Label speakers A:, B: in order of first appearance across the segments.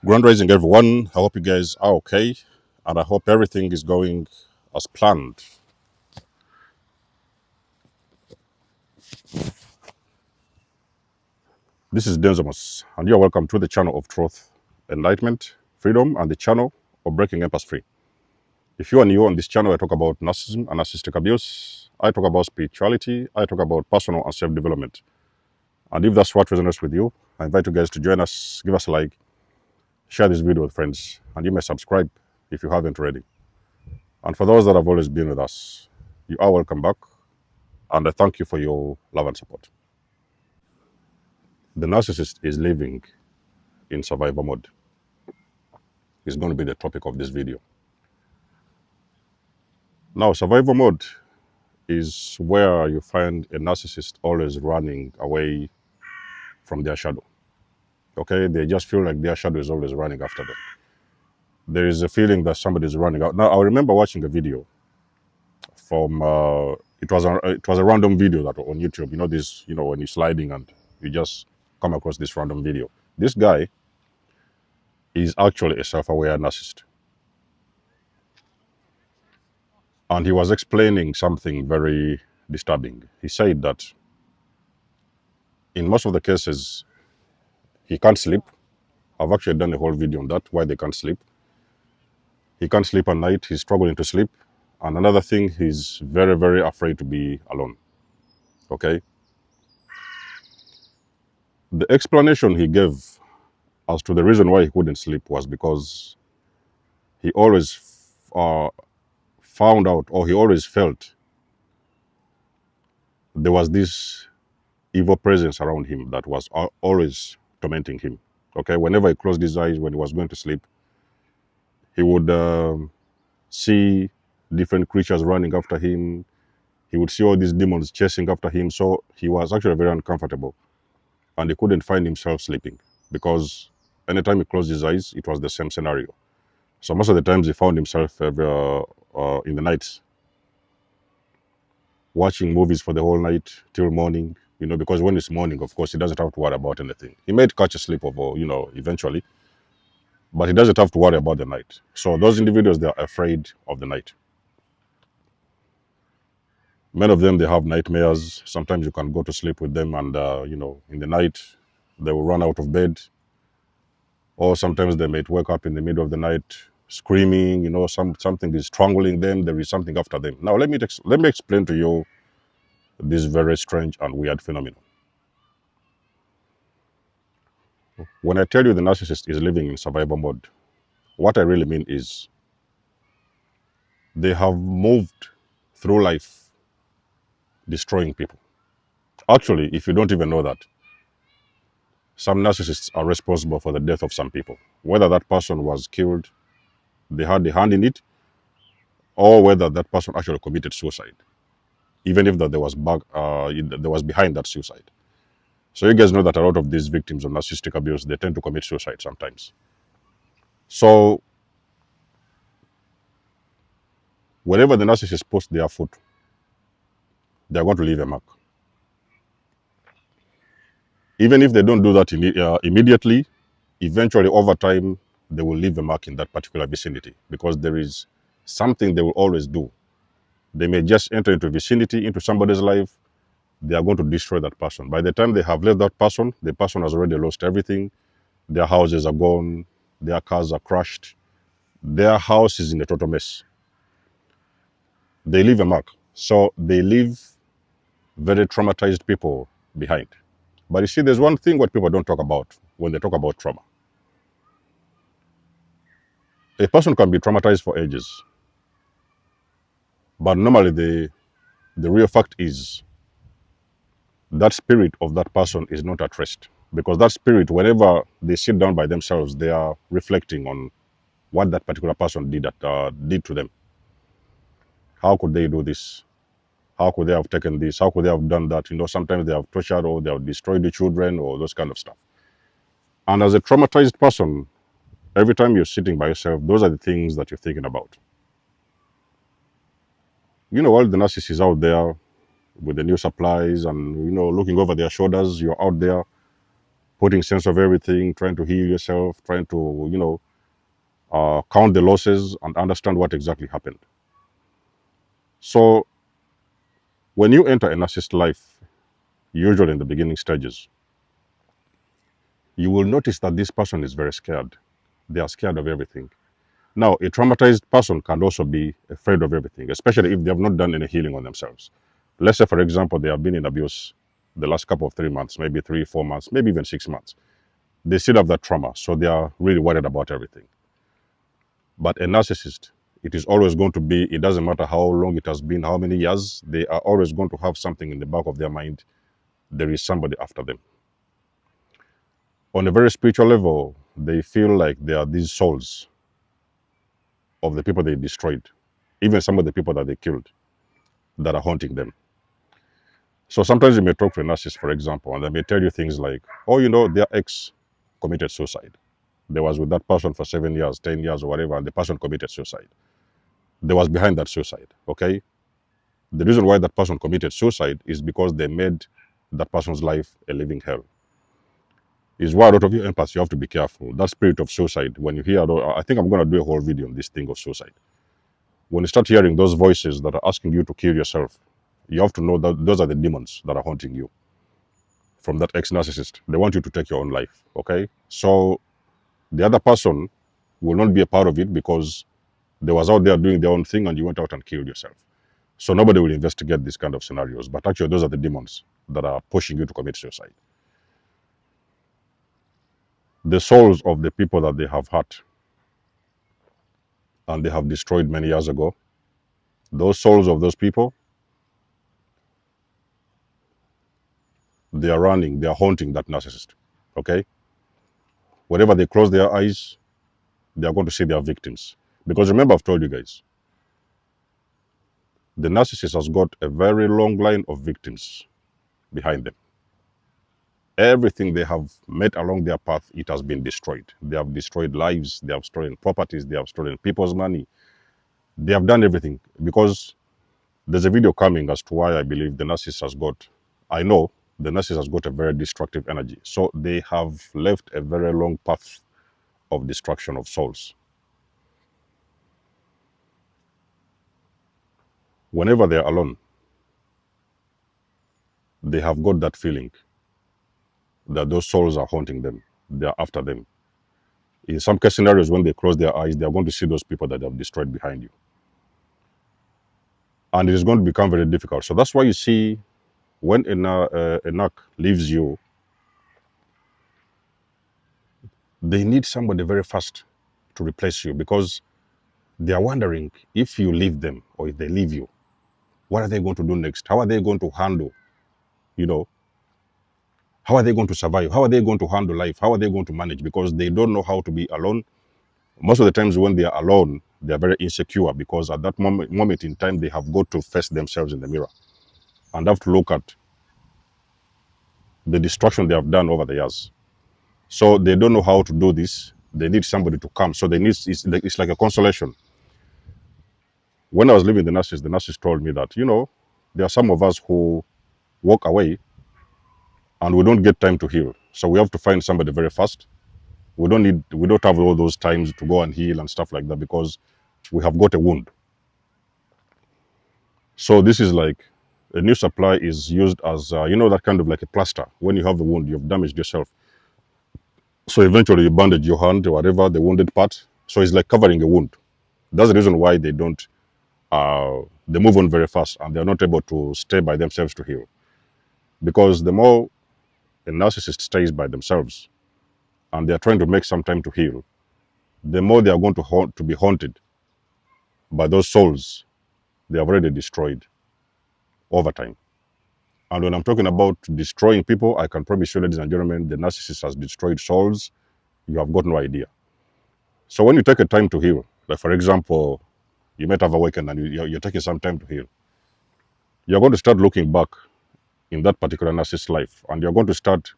A: Grand Rising, everyone. I hope you guys are okay, and I hope everything is going as planned. This is Denzamus, and you're welcome to the channel of truth, enlightenment, freedom, and the channel of breaking empathy free. If you are new on this channel, I talk about narcissism and narcissistic abuse. I talk about spirituality. I talk about personal and self-development. And if that's what resonates with you, I invite you guys to join us, give us a like, share this video with friends, and you may subscribe if you haven't already. And for those that have always been with us, you are welcome back. And I thank you for your love and support. The narcissist is living in survival mode. Is going to be the topic of this video. Now, survival mode is where you find a narcissist always running away from their shadow. Okay, they just feel like their shadow is always running after them. There is a feeling that somebody is running out. Now, I remember watching a video from it was a random video that on YouTube. You know this, when you're sliding and you just come across this random video. This guy is actually a self-aware narcissist. And he was explaining something very disturbing. He said that in most of the cases, he can't sleep. I've actually done a whole video on that, why they can't sleep. He can't sleep at night. He's struggling to sleep. And another thing, he's very, very afraid to be alone. Okay? The explanation he gave as to the reason why he couldn't sleep was because he always found out, or he always felt there was this evil presence around him that was always tormenting him. Okay, whenever he closed his eyes when he was going to sleep, he would see different creatures running after him. He would see all these demons chasing after him. So he was actually very uncomfortable, and he couldn't find himself sleeping because anytime he closed his eyes, it was the same scenario. So most of the times he found himself in the nights watching movies for the whole night till morning, because when it's morning, of course, he doesn't have to worry about anything. He might catch a sleep eventually, but he doesn't have to worry about the night. So those individuals, they are afraid of the night. Many of them, they have nightmares. Sometimes you can go to sleep with them and, in the night, they will run out of bed. Or sometimes they might wake up in the middle of the night screaming, something is strangling them. There is something after them. Now, let me explain to you this very strange and weird phenomenon. When I tell you the narcissist is living in survival mode, what I really mean is they have moved through life destroying people. Actually, if you don't even know that, some narcissists are responsible for the death of some people. Whether that person was killed, they had a hand in it, or whether that person actually committed suicide, even if that there was behind that suicide. So you guys know that a lot of these victims of narcissistic abuse, they tend to commit suicide sometimes. So whenever the narcissist puts their foot, they are going to leave a mark. Even if they don't do that immediately, eventually over time, they will leave a mark in that particular vicinity because there is something they will always do. They may just enter into vicinity, into somebody's life. They are going to destroy that person. By the time they have left that person, the person has already lost everything. Their houses are gone. Their cars are crushed. Their house is in a total mess. They leave a mark. So they leave very traumatized people behind. But you see, there's one thing what people don't talk about when they talk about trauma. A person can be traumatized for ages. But normally the real fact is that spirit of that person is not at rest. Because that spirit, whenever they sit down by themselves, they are reflecting on what that particular person did to them. How could they do this? How could they have taken this? How could they have done that? Sometimes they have tortured or they have destroyed the children or those kind of stuff. And as a traumatized person, every time you're sitting by yourself, those are the things that you're thinking about. While the narcissist is out there with the new supplies and, looking over their shoulders, you're out there putting sense of everything, trying to heal yourself, trying to, count the losses and understand what exactly happened. So when you enter a narcissist life, usually in the beginning stages, you will notice that this person is very scared. They are scared of everything. Now, a traumatized person can also be afraid of everything, especially if they have not done any healing on themselves. Let's say, for example, they have been in abuse the last couple of 3 months, maybe 3, 4 months, maybe even 6 months. They still have that trauma, so they are really worried about everything. But a narcissist, it is always going to be, it doesn't matter how long it has been, how many years, they are always going to have something in the back of their mind. There is somebody after them. On a very spiritual level, they feel like they are these souls of the people they destroyed, even some of the people that they killed, that are haunting them. So sometimes you may talk to a narcissist, for example, and they may tell you things like, oh, their ex committed suicide. They was with that person for 7 years, 10 years or whatever, and the person committed suicide. They was behind that suicide, okay? The reason why that person committed suicide is because they made that person's life a living hell. Is why a lot of you empaths, you have to be careful. That spirit of suicide, when you hear, I think I'm going to do a whole video on this thing of suicide. When you start hearing those voices that are asking you to kill yourself, you have to know that those are the demons that are haunting you from that ex-narcissist. They want you to take your own life, okay? So the other person will not be a part of it because they was out there doing their own thing and you went out and killed yourself. So nobody will investigate these kind of scenarios. But actually, those are the demons that are pushing you to commit suicide. The souls of the people that they have hurt and they have destroyed many years ago, those souls of those people, they are running, they are haunting that narcissist, okay? Whenever they close their eyes, they are going to see their victims. Because remember, I've told you guys, the narcissist has got a very long line of victims behind them. Everything they have met along their path, it has been destroyed. They have destroyed lives, they have stolen properties, they have stolen people's money. They have done everything because there's a video coming as to why I believe the narcissist has got, I know the narcissist has got a very destructive energy. So they have left a very long path of destruction of souls. Whenever they're alone, they have got that feeling that those souls are haunting them. They are after them. In some case scenarios, when they close their eyes, they are going to see those people that they have destroyed behind you. And it is going to become very difficult. So that's why you see when a narc leaves you, they need somebody very fast to replace you because they are wondering if you leave them or if they leave you, what are they going to do next? How are they going to handle, how are they going to survive? How are they going to handle life? How are they going to manage? Because they don't know how to be alone. Most of the times when they are alone, they are very insecure because at that moment in time, they have got to face themselves in the mirror and have to look at the destruction they have done over the years. So they don't know how to do this. They need somebody to come. So it's like a consolation. When I was living the narcissist told me that, there are some of us who walk away and we don't get time to heal. So we have to find somebody very fast. We don't have all those times to go and heal and stuff like that because we have got a wound. So this is like a new supply is used as, that kind of like a plaster. When you have a wound, you've damaged yourself. So eventually you bandage your hand or whatever, the wounded part. So it's like covering a wound. That's the reason why they don't, they move on very fast and they're not able to stay by themselves to heal. Because the more a narcissist stays by themselves and they're trying to make some time to heal, the more they are going to be haunted by those souls they have already destroyed over time. And when I'm talking about destroying people, I can promise you, ladies and gentlemen, the narcissist has destroyed souls. You have got no idea. So when you take a time to heal, like for example, you might have awakened and you're taking some time to heal, you're going to start looking back in that particular narcissist's life and you're going to start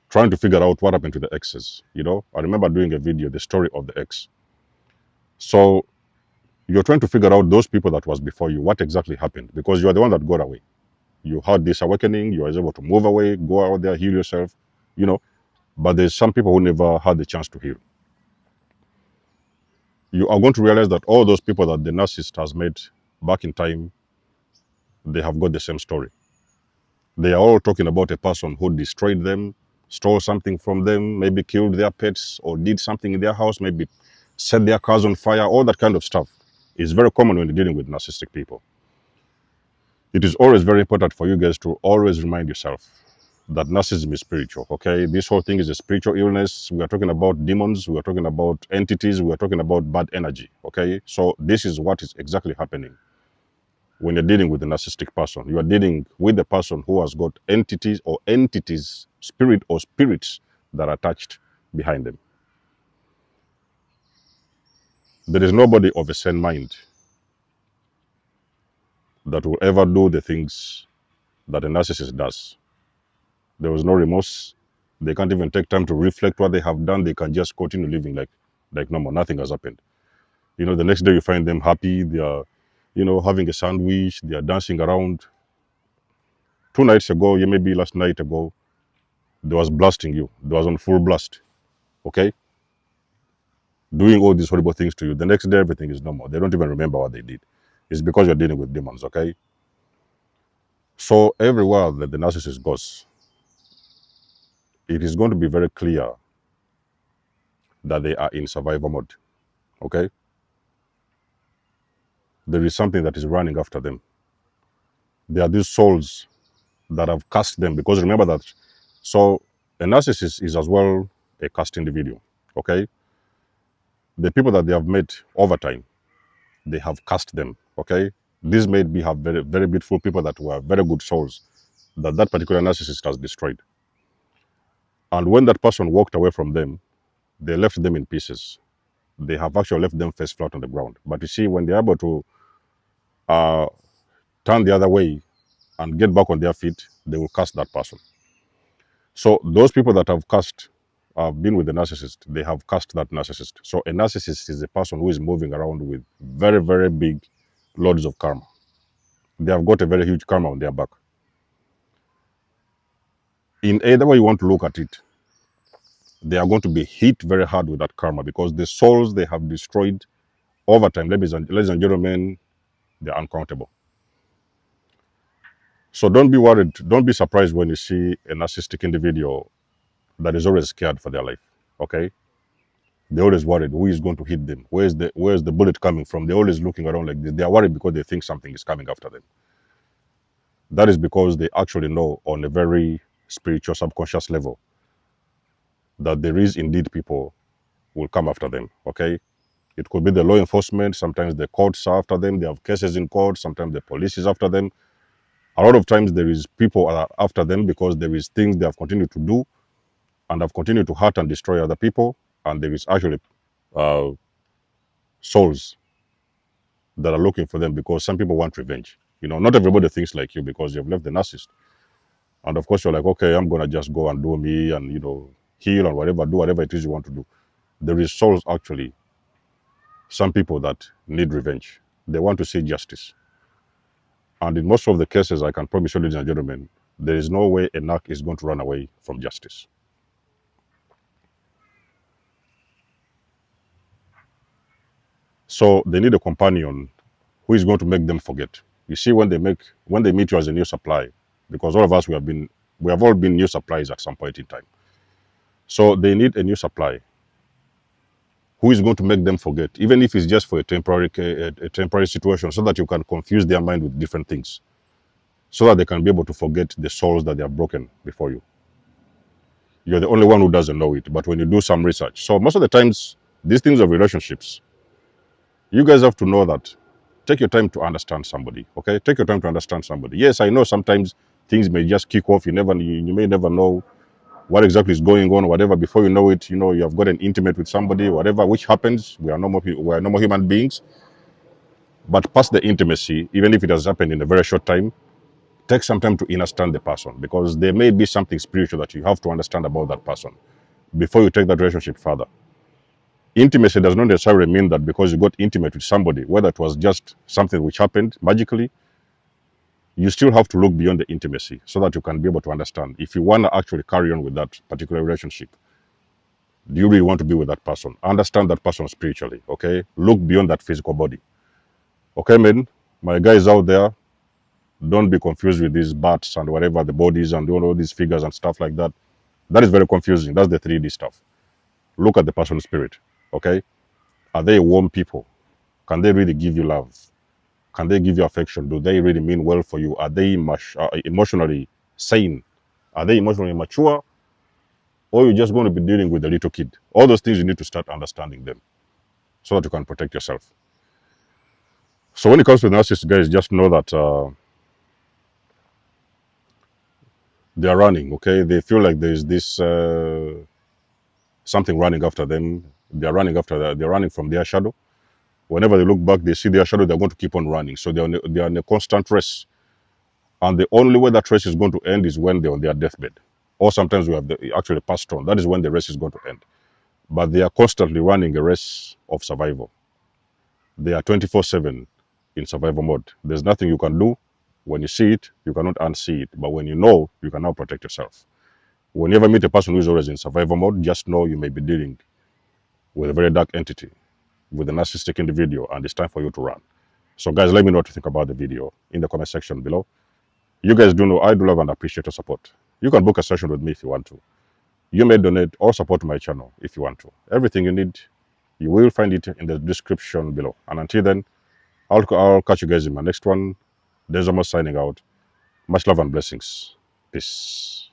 A: trying to figure out what happened to the exes. I remember doing a video, the story of the ex. So you're trying to figure out those people that was before you, what exactly happened, because you are the one that got away. You had this awakening, you were able to move away, go out there, heal yourself, you know, but there's some people who never had the chance to heal. You are going to realize that all those people that the narcissist has met back in time, they have got the same story. They are all talking about a person who destroyed them, stole something from them, maybe killed their pets or did something in their house, maybe set their cars on fire, all that kind of stuff. Is very common when you're dealing with narcissistic people. It is always very important for you guys to always remind yourself that narcissism is spiritual, okay? This whole thing is a spiritual illness. We are talking about demons. We are talking about entities. We are talking about bad energy, okay? So this is what is exactly happening when you're dealing with a narcissistic person. You are dealing with a person who has got entities, spirit or spirits that are attached behind them. There is nobody of a sane mind that will ever do the things that a narcissist does. There was no remorse. They can't even take time to reflect what they have done. They can just continue living like normal. Nothing has happened. You know, the next day you find them happy. They are, you know, having a sandwich. They are dancing around. 2 nights ago, maybe last night ago, they was blasting you. They was on full blast. Okay? Doing all these horrible things to you. The next day, everything is normal. They don't even remember what they did. It's because you're dealing with demons, okay? So everywhere that the narcissist goes, it is going to be very clear that they are in survival mode, okay? There is something that is running after them. There are these souls that have cast them, because remember that, so a narcissist is as well a cast individual, okay? The people that they have met over time, they have cast them, okay? These may be have very, very beautiful people that were very good souls that particular narcissist has destroyed. And when that person walked away from them, they left them in pieces. They have actually left them face flat on the ground. But you see, when they're able to turn the other way and get back on their feet, they will cast that person. So those people that have been with the narcissist, they have cast that narcissist. So a narcissist is a person who is moving around with very, very big loads of karma. They have got a very huge karma on their back. In either way you want to look at it, they are going to be hit very hard with that karma, because the souls they have destroyed over time, ladies and gentlemen, they're uncountable. So don't be worried, don't be surprised when you see a narcissistic individual that is always scared for their life, okay? They're always worried who is going to hit them, where's the bullet coming from. They're always looking around like this. They are worried because they think something is coming after them. That is because they actually know on a very spiritual, subconscious level that there is indeed people who will come after them, okay? It could be the law enforcement. Sometimes the courts are after them. They have cases in court. Sometimes the police is after them. A lot of times there is people are after them because there is things they have continued to do and have continued to hurt and destroy other people. And there is actually souls that are looking for them because some people want revenge. You know, not everybody thinks like you because you've left the narcissist. And of course, you're like, okay, I'm going to just go and do me and, you know, heal and whatever, do whatever it is you want to do. There is souls actually, some people that need revenge. They want to see justice. And in most of the cases, I can promise you, ladies and gentlemen, there is no way a narc is going to run away from justice. So they need a companion who is going to make them forget. You see, when they meet you as a new supply, because all of us we have all been new supplies at some point in time. So they need a new supply who is going to make them forget, even if it's just for a temporary situation, so that you can confuse their mind with different things, so that they can be able to forget the souls that they have broken before you. You're the only one who doesn't know it, but when you do some research. So most of the times, these things of relationships, you guys have to know that. Take your time to understand somebody, okay? Take your time to understand somebody. Yes, I know sometimes things may just kick off. You may never know what exactly is going on, whatever. Before you know it, you know, you have gotten intimate with somebody, whatever, which happens. We are normal human beings. But past the intimacy, even if it has happened in a very short time, take some time to understand the person, because there may be something spiritual that you have to understand about that person before you take that relationship further. Intimacy does not necessarily mean that because you got intimate with somebody, whether it was just something which happened magically, you still have to look beyond the intimacy so that you can be able to understand if you want to actually carry on with that particular relationship. Do you really want to be with that person? Understand that person spiritually, okay? Look beyond that physical body. Okay, men, my guys out there, don't be confused with these bats and whatever, the bodies and all these figures and stuff like that. That is very confusing. That's the 3D stuff. Look at the person's spirit, okay? Are they warm people? Can they really give you love? Can they give you affection? Do they really mean well for you? Are they emotionally sane? Are they emotionally mature? Or you're just going to be dealing with a little kid? All those things, you need to start understanding them so that you can protect yourself. So when it comes to narcissists, guys, just know that they are running, okay? They feel like there's this something running after them. They're running from their shadow. Whenever they look back, they see their shadow, they're going to keep on running. So they're in a constant race. And the only way that race is going to end is when they're on their deathbed. Or sometimes we have actually passed on. That is when the race is going to end. But they are constantly running a race of survival. They are 24/7 in survival mode. There's nothing you can do. When you see it, you cannot unsee it. But when you know, you can now protect yourself. When you ever meet a person who is always in survival mode, just know you may be dealing with a very dark entity, with a narcissistic individual, and it's time for you to run. So guys, let me know what you think about the video in the comment section below. You guys do know I do love and appreciate your support. You can book a session with me if you want to. You may donate or support my channel if you want to. Everything you need, you will find it in the description below. And until then, I'll catch you guys in my next one. There's almost signing out. Much love and blessings. Peace.